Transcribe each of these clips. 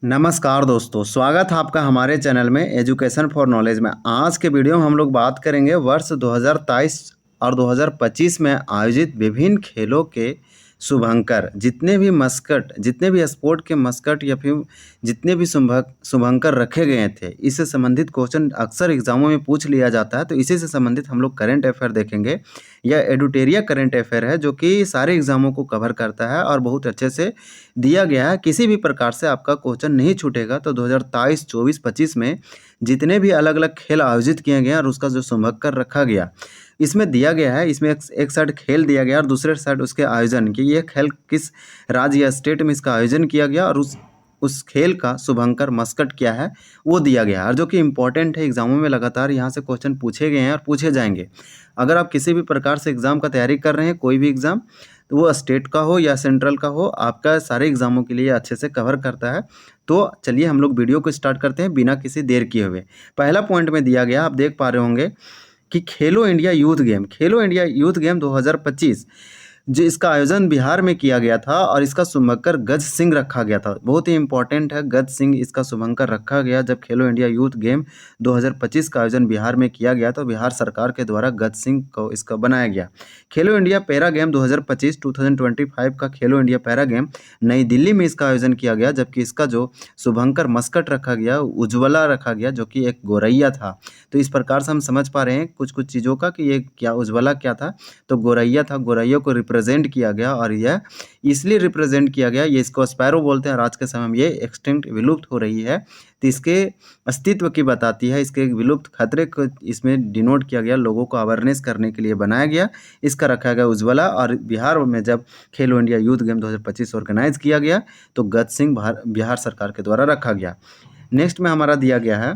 नमस्कार दोस्तों, स्वागत है आपका हमारे चैनल में एजुकेशन फॉर नॉलेज में। आज के वीडियो में हम लोग बात करेंगे वर्ष 2023 और 2025 में आयोजित विभिन्न खेलों के शुभंकर, जितने भी स्पोर्ट के मस्कट या फिर जितने भी शुभंकर रखे गए थे, इससे संबंधित क्वेश्चन अक्सर एग्जामों में पूछ लिया जाता है। तो इसी से संबंधित हम लोग करंट अफेयर देखेंगे। यह एडुटेरिया करंट अफेयर है जो कि सारे एग्जामों को कवर करता है और बहुत अच्छे से दिया गया है। किसी भी प्रकार से आपका क्वेश्चन नहीं छूटेगा। तो 2023, 24, 25 में जितने भी अलग अलग खेल आयोजित किए गए और उसका जो शुभंकर रखा गया, इसमें दिया गया है। इसमें एक साइड खेल दिया गया और दूसरे साइड उसके आयोजन कि ये खेल किस राज्य या स्टेट में इसका आयोजन किया गया और उस खेल का शुभंकर मस्कट क्या है वो दिया गया है। और जो कि इम्पोर्टेंट है, एग्जामों में लगातार यहाँ से क्वेश्चन पूछे गए हैं और पूछे जाएंगे। अगर आप किसी भी प्रकार से एग्ज़ाम का तैयारी कर रहे हैं, कोई भी एग्ज़ाम, तो वो स्टेट का हो या सेंट्रल का हो, आपका सारे एग्जामों के लिए अच्छे से कवर करता है। तो चलिए हम लोग वीडियो को स्टार्ट करते हैं बिना किसी देर किए हुए। पहला पॉइंट में दिया गया, आप देख पा रहे होंगे कि खेलो इंडिया यूथ गेम 2025 जो इसका आयोजन बिहार में किया गया था और इसका शुभंकर गज सिंह रखा गया था। बहुत ही इंपॉर्टेंट है, गज सिंह इसका शुभंकर रखा गया। जब खेलो इंडिया यूथ गेम 2025 का आयोजन बिहार में किया गया तो बिहार सरकार के द्वारा गज सिंह को इसका बनाया गया। खेलो इंडिया पैरा गेम 2025 का खेलो इंडिया पैरा गेम नई दिल्ली में इसका आयोजन किया गया, जबकि इसका जो शुभंकर मस्कट रखा गया, उज्ज्वला रखा गया, जो कि एक गोरैया था। तो इस प्रकार से हम समझ पा रहे हैं कुछ कुछ चीज़ों का कि ये क्या उज्ज्वला क्या था, तो गोरैया था। गोरैया को रिप्रेजेंट किया गया और यह इसलिए रिप्रेजेंट किया गया, ये इसको स्पैरो बोलते हैं और आज के समय में ये एक्सटिंक्ट, विलुप्त हो रही है। तो इसके अस्तित्व की बताती है, इसके विलुप्त खतरे को इसमें डिनोट किया गया, लोगों को अवेयरनेस करने के लिए बनाया गया। इसका रखा गया उज्ज्वला। और बिहार में जब खेलो इंडिया यूथ गेम 2025 ऑर्गेनाइज किया गया तो गज सिंह बिहार सरकार के द्वारा रखा गया। नेक्स्ट में हमारा दिया गया है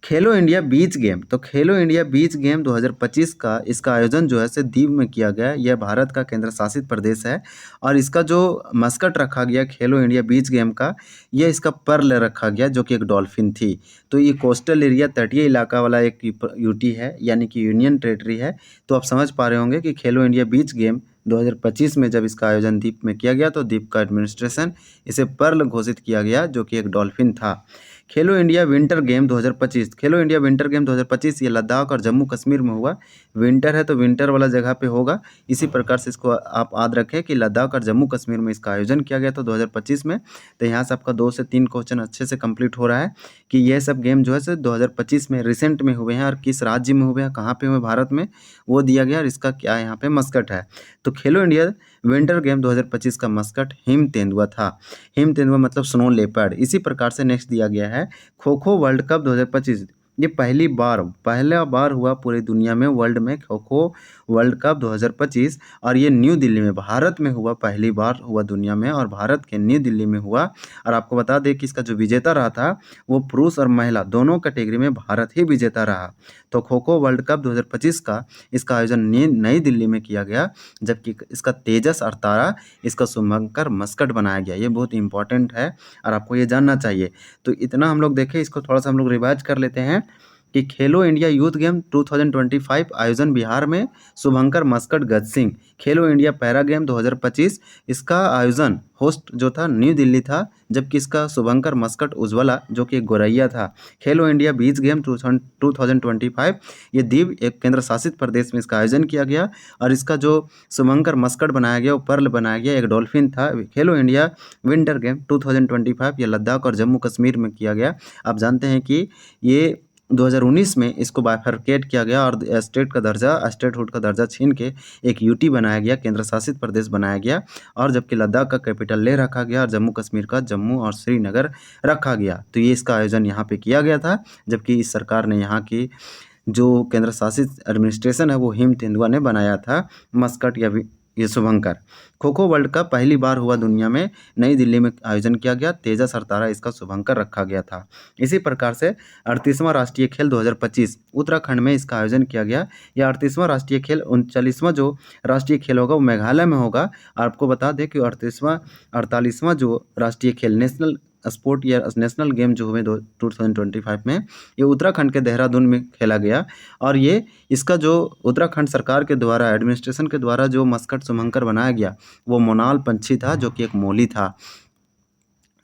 खेलो इंडिया बीच गेम। तो खेलो इंडिया बीच गेम 2025 का इसका आयोजन जो है से दीव में किया गया। यह भारत का केंद्र शासित प्रदेश है और इसका जो मस्कट रखा गया खेलो इंडिया बीच गेम का, यह इसका पर्ल रखा गया जो कि एक डॉल्फिन थी। तो ये कोस्टल एरिया, तटीय इलाका वाला एक यूटी है, यानी कि यूनियन टेरिटरी है। तो आप समझ पा रहे होंगे कि खेलो इंडिया बीच गेम 2025 में जब इसका आयोजन द्वीप में किया गया तो द्वीप का एडमिनिस्ट्रेशन इसे पर्ल घोषित किया गया जो कि एक डॉल्फिन था। खेलो इंडिया विंटर गेम 2025, खेलो इंडिया विंटर गेम 2025 ये लद्दाख और जम्मू कश्मीर में हुआ। विंटर है तो विंटर वाला जगह पे होगा। इसी प्रकार से इसको आप याद रखें कि लद्दाख और जम्मू कश्मीर में इसका आयोजन किया गया था 2025 में। तो यहाँ से आपका 2 से 3 क्वेश्चन अच्छे से कंप्लीट हो रहा है कि यह सब गेम जो है से 2025 में रिसेंट में हुए हैं और किस राज्य में हुए हैं, कहाँ पे हुए भारत में, वो दिया गया और इसका क्या यहाँ पे मस्कट है। तो खेलो इंडिया विंटर गेम 2025 का मस्कट हिम तेंदुआ था। हिम तेंदुआ मतलब स्नो लेपर्ड। इसी प्रकार से नेक्स्ट दिया गया है खो खो वर्ल्ड कप 2025। ये पहला बार हुआ पूरी दुनिया में, वर्ल्ड में, खो खो वर्ल्ड कप 2025 और ये न्यू दिल्ली में, भारत में हुआ, पहली बार हुआ दुनिया में और भारत के न्यू दिल्ली में हुआ। और आपको बता दें कि इसका जो विजेता रहा था वो पुरुष और महिला दोनों कैटेगरी में भारत ही विजेता रहा। तो खो खो वर्ल्ड कप 2025 का इसका आयोजन नई दिल्ली में किया गया, जबकि इसका तेजस और तारा इसका शुभंकर मस्कट बनाया गया। ये बहुत इंपॉर्टेंट है और आपको ये जानना चाहिए। तो इतना हम लोग देखें, इसको थोड़ा सा हम लोग रिवाइज कर लेते हैं कि खेलो इंडिया यूथ गेम 2025 आयोजन बिहार में, शुभंकर मस्कट गज सिंह। खेलो इंडिया पैरा गेम 2025 इसका आयोजन होस्ट जो था न्यू दिल्ली था, जबकि इसका शुभंकर मस्कट उज्ज्वला जो कि एक गोरैया था। खेलो इंडिया बीच गेम 2025 ये दीव, एक केंद्र शासित प्रदेश में इसका आयोजन किया गया और इसका जो शुभंकर मस्कट बनाया गया वो पर्ल बनाया गया, एक डॉल्फिन था। खेलो इंडिया विंटर गेम 2025 ये लद्दाख और जम्मू कश्मीर में किया गया। आप जानते हैं कि ये 2019 में इसको बाइफरकेट किया गया और स्टेटहुड का दर्जा छीन के एक यूटी बनाया गया, केंद्र शासित प्रदेश बनाया गया। और जबकि लद्दाख का कैपिटल लेह रखा गया और जम्मू कश्मीर का जम्मू और श्रीनगर रखा गया। तो ये इसका आयोजन यहाँ पे किया गया था, जबकि इस सरकार ने यहाँ की जो केंद्र शासित एडमिनिस्ट्रेशन है वो हिम तेंदुआ ने बनाया था मस्कट या ये शुभंकर। खो खो वर्ल्ड कप पहली बार हुआ दुनिया में, नई दिल्ली में आयोजन किया गया, तेजस और तारा इसका शुभंकर रखा गया था। इसी प्रकार से 38वां राष्ट्रीय खेल 2025 उत्तराखंड में इसका आयोजन किया गया। यह 38वां राष्ट्रीय खेल 39वां जो राष्ट्रीय खेल होगा वो मेघालय में होगा। आपको बता दें कि 48वां जो राष्ट्रीय खेल नेशनल स्पोर्ट या नेशनल गेम जो हुए 2025 में, ये उत्तराखंड के देहरादून में खेला गया। और ये इसका जो उत्तराखंड सरकार के द्वारा, एडमिनिस्ट्रेशन के द्वारा जो मस्कट शुभंकर बनाया गया वो मोनाल पंछी था जो कि एक मोली था।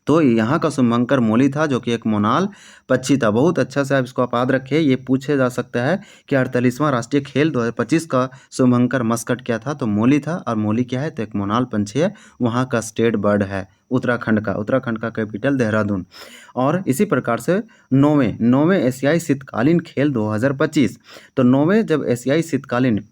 तो यहाँ का शुभंकर मोली था, जो कि एक मोनाल पक्षी था। बहुत अच्छा से आप इसको आप याद रखिए। ये पूछे जा सकता है कि 48वां राष्ट्रीय खेल 2025 का शुभंकर मस्कट क्या था, तो मोली था। और मोली क्या है, तो एक मोनाल पंछी है, वहाँ का स्टेट बर्ड है उत्तराखंड का कैपिटल देहरादून। और इसी प्रकार से नौवें एशियाई शीतकालीन खेल 2025, तो नौवें जब एशियाई शीतकालीन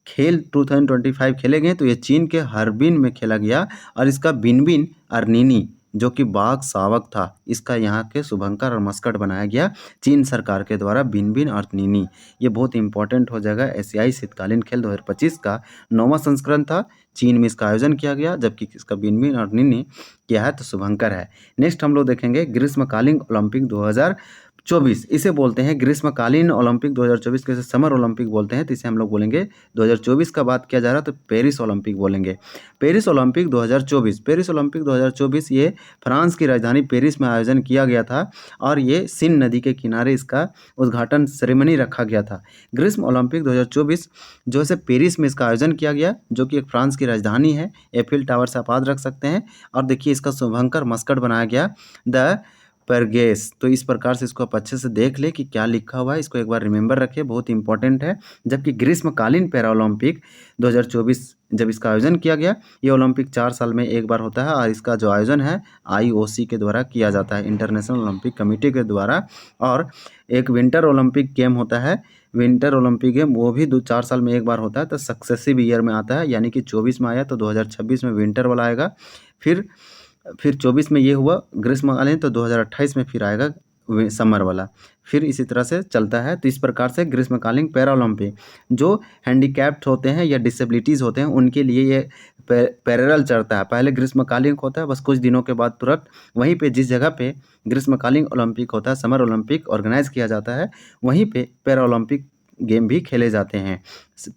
खेल 2025 खेले गए, तो ये चीन के हर्बिन में खेला गया। और इसका बिनबिन अर्निनी, जो कि बाघ शावक था, इसका यहाँ के शुभंकर और मस्कट बनाया गया चीन सरकार के द्वारा, बिनबिन अर्निनी। ये बहुत इंपॉर्टेंट हो जाएगा। एशियाई शीतकालीन खेल 2025 का 9वां संस्करण था, चीन में इसका आयोजन किया गया, जबकि इसका बिनबिन अर्निनी क्या है, तो शुभंकर है। नेक्स्ट हम लोग देखेंगे ग्रीष्मकालीन ओलंपिक 2024, इसे बोलते हैं ग्रीष्मकालीन ओलंपिक 2024, कैसे समर ओलंपिक बोलते हैं, तो इसे हम लोग बोलेंगे 2024 का बात किया जा रहा है तो पेरिस ओलंपिक बोलेंगे। पेरिस ओलंपिक 2024 ये फ्रांस की राजधानी पेरिस में आयोजन किया गया था, और ये सीन नदी के किनारे इसका उद्घाटन सेरेमनी रखा गया था। ग्रीष्म ओलंपिक 2024 जो है पेरिस में इसका आयोजन किया गया, जो कि एक फ्रांस की राजधानी है। एफिल टावर से आप याद रख सकते हैं। और देखिए इसका शुभंकर मस्कट बनाया गया द परगेस। तो इस प्रकार से इसको आप अच्छे से देख ले कि क्या लिखा हुआ है, इसको एक बार रिमेंबर रखिए, बहुत इंपॉर्टेंट है। जबकि ग्रीष्मकालीन पैरा ओलंपिक 2024 जब इसका आयोजन किया गया, ये ओलंपिक 4 साल में एक बार होता है, और इसका जो आयोजन है IOC के द्वारा किया जाता है, इंटरनेशनल ओलंपिक कमेटी के द्वारा। और एक विंटर ओलंपिक गेम होता है, विंटर ओलंपिक गेम, वो भी 4 साल में एक बार होता है, तो सक्सेसिव ईयर में आता है, यानी कि 24 में आया तो 2026 में विंटर वाला आएगा। फिर 24 में ये हुआ ग्रीष्मकालीन, तो 2028 में फिर आएगा समर वाला। फिर इसी तरह से चलता है। तो इस प्रकार से ग्रीष्मकालीन पैरा ओलंपिक जो हैंडीकैप्ड होते हैं या डिसेबिलिटीज़ होते हैं, उनके लिए ये पैरेलल चलता है। पहले ग्रीष्मकालीन होता है, बस कुछ दिनों के बाद तुरंत वहीं पे जिस जगह पे ग्रीष्मकालीन ओलंपिक होता है, समर ओलंपिक ऑर्गेनाइज किया जाता है, वहीं पे पैरा ओलंपिक गेम भी खेले जाते हैं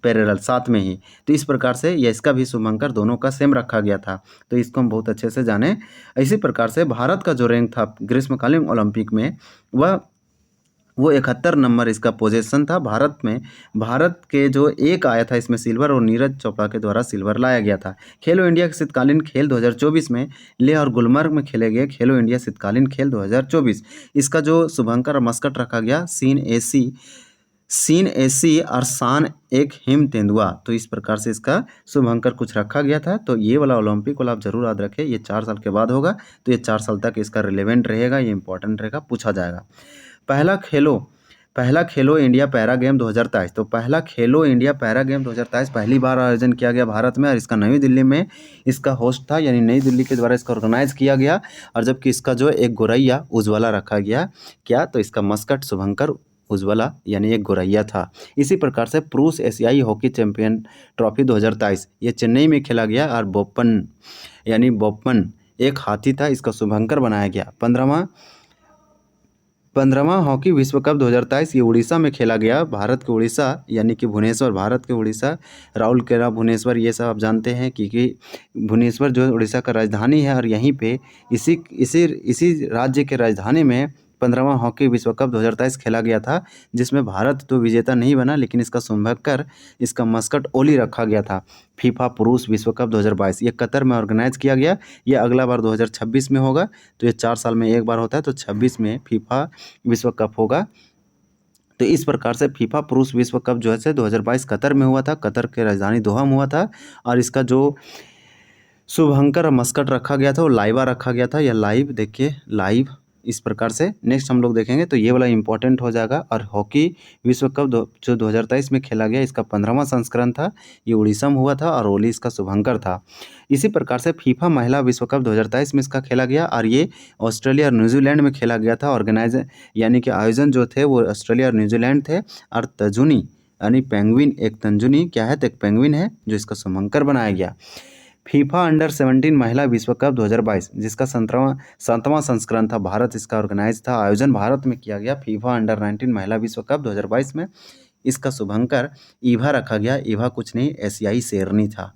पैरेलल साथ में ही। तो इस प्रकार से ये इसका भी शुभंकर दोनों का सेम रखा गया था, तो इसको हम बहुत अच्छे से जाने। इसी प्रकार से भारत का जो रैंक था ग्रीष्मकालीन ओलंपिक में, वो 71 नंबर इसका पोजीशन था भारत में। भारत के जो एक आया था इसमें सिल्वर, और नीरज चोपड़ा के द्वारा सिल्वर लाया गया था। खेलो इंडिया के शीतकालीन खेल 2024 में लेह और गुलमर्ग में खेले गए खेलो इंडिया शीतकालीन खेल 2024, इसका जो शुभंकर और मस्कट रखा गया सीन एसी और शान एक हिम तेंदुआ। तो इस प्रकार से इसका शुभंकर कुछ रखा गया था। तो ये वाला ओलंपिक वाला आप जरूर याद रखें, ये 4 साल के बाद होगा, तो ये 4 साल तक इसका रिलेवेंट रहेगा, ये इंपॉर्टेंट रहेगा, पूछा जाएगा। पहला खेलो इंडिया पैरा गेम 2023, तो पहला खेलो इंडिया पैरा गेम 2023 पहली बार आयोजन किया गया भारत में, और इसका नई दिल्ली में इसका होस्ट था, यानी नई दिल्ली के द्वारा इसका ऑर्गेनाइज किया गया। और जबकि इसका जो एक गोरैया उज्ज्वला रखा गया, क्या, तो इसका मस्कट शुभंकर उज्ज्वला यानी एक गोरैया था। इसी प्रकार से पुरुष एशियाई हॉकी चैंपियन ट्रॉफी 2023 ये चेन्नई में खेला गया, और बोपन एक हाथी था, इसका शुभंकर बनाया गया। 15वां हॉकी विश्व कप 2023 ये उड़ीसा में खेला गया, भारत के उड़ीसा यानी कि भुवनेश्वर, भारत के उड़ीसा, राउरकेला, भुवनेश्वर, ये सब आप जानते हैं कि भुवनेश्वर जो उड़ीसा का राजधानी है। और यहीं पे इसी राज्य के राजधानी में 15वां हॉकी विश्व कप 2023 खेला गया था, जिसमें भारत तो विजेता नहीं बना, लेकिन इसका शुभंकर, इसका मस्कट ओली रखा गया था। फीफा पुरुष विश्व कप 2022 ये कतर में ऑर्गेनाइज किया गया, ये अगला बार 2026 में होगा, तो ये 4 साल में एक बार होता है, तो 26 में फीफा विश्व कप होगा। तो इस प्रकार से फीफा पुरुष विश्व कप जो है 2022 कतर में हुआ था, कतर के राजधानी दोहा में हुआ था। और इसका जो शुभंकर और मस्कट रखा गया था वो लाइवा रखा गया था, या लाइव, देखिए लाइव, इस प्रकार से। नेक्स्ट हम लोग देखेंगे, तो ये वाला इंपॉर्टेंट हो जाएगा। और हॉकी विश्व कप जो 2023 में खेला गया, इसका 15वां संस्करण था, ये उड़ीसा में हुआ था, और ओली इसका शुभंकर था। इसी प्रकार से फीफा महिला विश्व कप 2023 में इसका खेला गया, और ये ऑस्ट्रेलिया और न्यूजीलैंड में खेला गया था। ऑर्गेनाइज यानी कि आयोजन जो थे वो ऑस्ट्रेलिया और न्यूजीलैंड थे। और तजुनी यानी पेंगुइन, एक तंजुनी क्या है, तो एक पेंगुइन है, जो इसका शुभंकर बनाया गया। फीफा अंडर 17 महिला विश्व कप 2022 जिसका 7वां संस्करण था, भारत इसका ऑर्गेनाइज था, आयोजन भारत में किया गया। फीफा अंडर 19 महिला विश्व कप 2022 में इसका शुभंकर ईवा रखा गया। ईवा कुछ नहीं, एशियाई शेरनी था।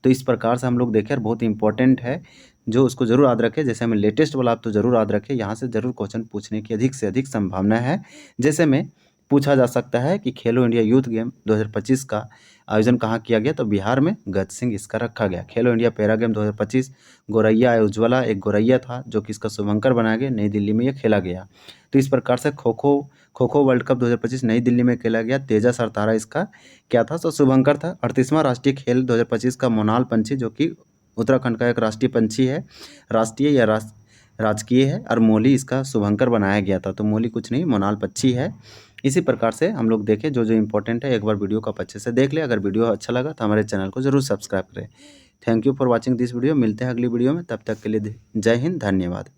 तो इस प्रकार से हम लोग देखें, बहुत इंपॉर्टेंट है, जो उसको जरूर याद रखें। जैसे हमें लेटेस्ट वाला आप तो जरूर याद रखें, यहाँ से जरूर क्वेश्चन पूछने की अधिक से अधिक संभावना है। जैसे में पूछा जा सकता है कि खेलो इंडिया यूथ गेम 2025 का आयोजन कहाँ किया गया, तो बिहार में गजसिंग इसका रखा गया। खेलो इंडिया पैरा गेम 2025 गोरैया उज्ज्वला एक गोरैया था जो कि इसका शुभंकर बनाया गया, नई दिल्ली में ये खेला गया। तो इस प्रकार से खो खो वर्ल्ड कप 2025 नई दिल्ली में खेला गया। तेजा सरतारा इसका क्या था, तो शुभंकर था। 38वां राष्ट्रीय खेल 2025 का मोनाल पंछी जो कि उत्तराखंड का एक राष्ट्रीय पंछी है, राष्ट्रीय या राजकीय है, और मोली इसका शुभंकर बनाया गया था। तो मोली कुछ नहीं, मोनाल पक्षी है। इसी प्रकार से हम लोग देखें जो जो इम्पोर्टेंट है, एक बार वीडियो को आप अच्छे से देख ले। अगर वीडियो अच्छा लगा तो हमारे चैनल को जरूर सब्सक्राइब करें। Thank you for watching this video. मिलते हैं अगली वीडियो में, तब तक के लिए जय हिंद, धन्यवाद।